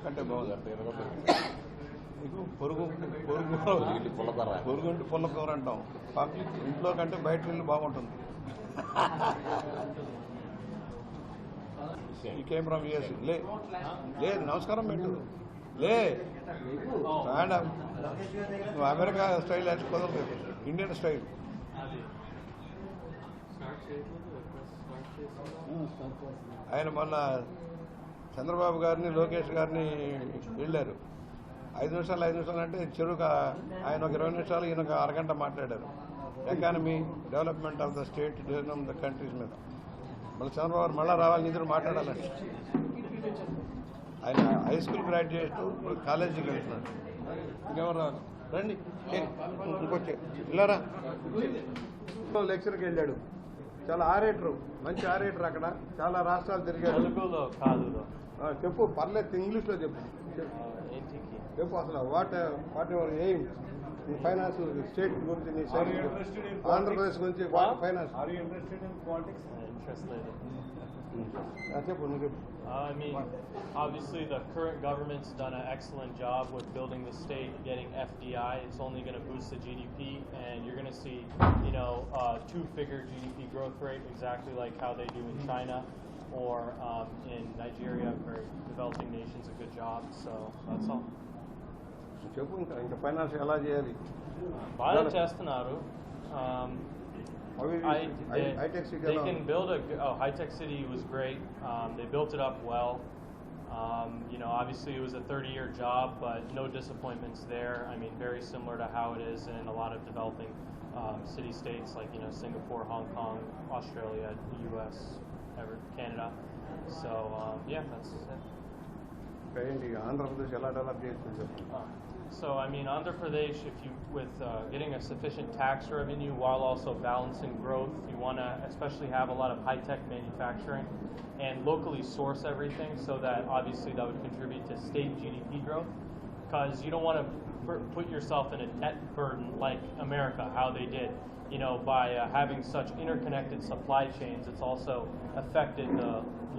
అంటే బాగుంది అంటే మీకు పొరుగు పుల్లకూర అంటాం. పబ్లిక్ ఇంట్లో కంటే బయట వెళ్ళి బాగుంటుంది. ఈ కెమెరా యూఎస్ లేదు నమస్కారం పెట్టు లే మేడం నువ్వు అమెరికా స్టైల్ అయితే కుదరలేదు, ఇండియన్ స్టైల్. ఆయన మొన్న చంద్రబాబు గారిని లోకేష్ గారిని వెళ్ళారు. 5 నిమిషాలు అంటే చెరువుగా ఆయన ఒక 20 నిమిషాలు ఈయన ఒక అరగంట మాట్లాడారు. Economy development of the state the countries మీద. మళ్ళీ చంద్రబాబు మళ్ళీ రావాలి, నిధులు మాట్లాడాలండి. ఆయన హై స్కూల్ గ్రాడ్యుయేట్, కాలేజీకి వెళ్తున్నాడు. ఇంకెవరు రావాలి రండి, ఇంకొచ్చే ఇల్లారా. లెక్చర్కి వెళ్ళాడు. చాలా ఆరేటరు, మంచి ఆరేటర్. అక్కడ చాలా రాష్ట్రాలు తిరిగాడు. చెప్పు పర్లేదు, ఇంగ్లీష్లో చెప్పు చెప్పు అసలు వాట్ యువర్ ఎయిమ్ నీ ఫైనాన్స్ స్టేట్ గురించి, నీ సైడ్ ఆంధ్రప్రదేశ్ గురించి ఫైనాన్స్ చెప్పు నువ్వు చెప్పు. I mean, obviously the current government's done an excellent job with building the state, getting FDI. It's only going to boost the GDP, and you're going to see, you know, 2-figure GDP growth rate, exactly like how they do in China or in Nigeria, for developing nations, a good job. So that's all. చెప్పు ఇంకా finance ఎలా చేయాలి? బాగా చేస్తున్నారు. High-tech city. They can build High-tech city was great. They built it up well. You know, obviously it was a 30-year job, but no disappointments there. I mean, very similar to how it is in a lot of developing city-states like, you know, Singapore, Hong Kong, Australia, the U.S., Canada. So, yeah, that's it. Andhra Pradesh ఎలా develop చేస్తుంది? So, I mean, Andhra Pradesh, with getting a sufficient tax revenue while also balancing growth, you want to especially have a lot of high-tech manufacturing and locally source everything, so that obviously that would contribute to state GDP growth, because you don't want to put yourself in a debt burden like America, how they did. You know, by having such interconnected supply chains, it's also affected the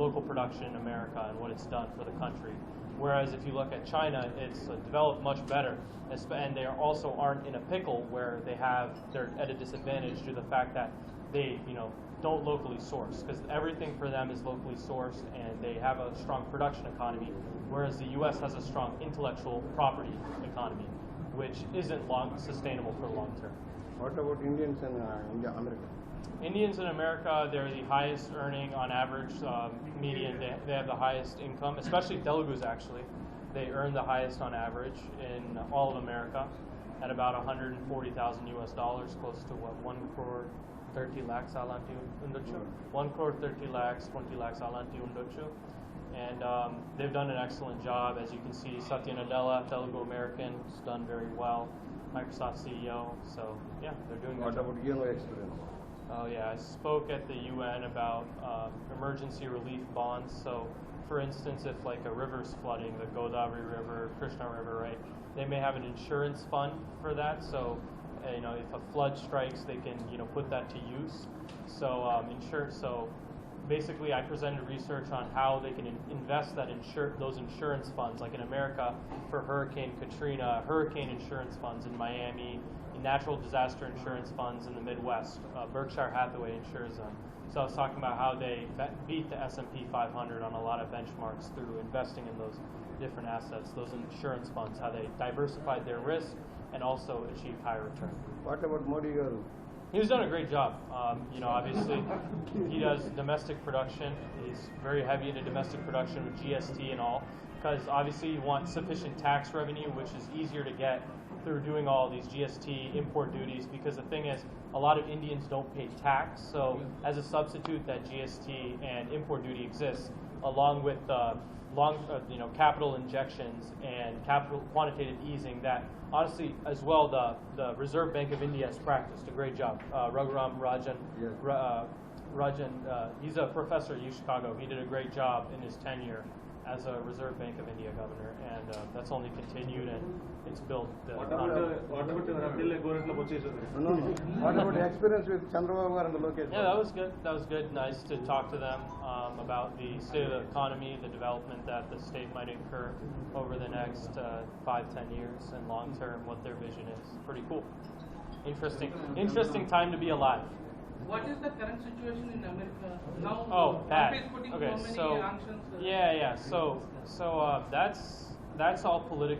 local production in America and what it's done for the country. Whereas if you look at China, it's developed much better, and they also aren't in a pickle where they're at a disadvantage due to the fact that they, you know, don't locally source, because everything for them is locally sourced, and they have a strong production economy, whereas the U.S. has a strong intellectual property economy, which isn't sustainable for long term. What about Indians in America? Indians in America, they're the highest earning on average median. They have the highest income, especially Telugus actually. They earn the highest on average in all of America at about $140,000 US, close to what, 1 crore 30 lakhs alanti undochu. 1 crore 30 lakhs, 20 lakhs alanti undochu. And they've done an excellent job. As you can see, Satya Nadella, Telugu American, has done very well. Microsoft CEO. So yeah, they're doing. What about your experience? Oh yeah, I spoke at the UN about emergency relief bonds. So, for instance, if like a river's flooding, the Godavari River, Krishna River, right? They may have an insurance fund for that. So, you know, if a flood strikes, they can, you know, put that to use. So, So, basically, I presented research on how they can invest those insurance funds, like in America for Hurricane Katrina, hurricane insurance funds in Miami. Natural disaster insurance funds in the Midwest. Berkshire Hathaway insures them. So I was talking about how they beat the S&P 500 on a lot of benchmarks through investing in those different assets, those insurance funds, how they diversified their risk and also achieved higher return. What about Modi garu? He's done a great job. You know, obviously, he does domestic production. He's very heavy into domestic production with GST and all, because obviously you want sufficient tax revenue, which is easier to get through doing all these GST import duties, because the thing is, a lot of Indians don't pay tax, so as a substitute, that GST and import duty exists, along with you know, capital injections and capital quantitative easing that honestly as well the Reserve Bank of India has practiced a great job. Raghuram Rajan, he's a professor at U Chicago. He did a great job in his tenure as a Reserve Bank of India governor, and that's only continued, and it's built. What about Abdullah Goretla purchase? No. What about the experience with Chandrababu and the Lokesh? Yeah, that was good. That was good. Nice to talk to them about the state of the economy, the development that the state might incur over the next 5-10 years, and long term, what their vision is. Pretty cool. Interesting time to be alive. What is the current situation in America now? Oh, bad. Trump is putting Okay, so many so sanctions. yeah. So that's all political.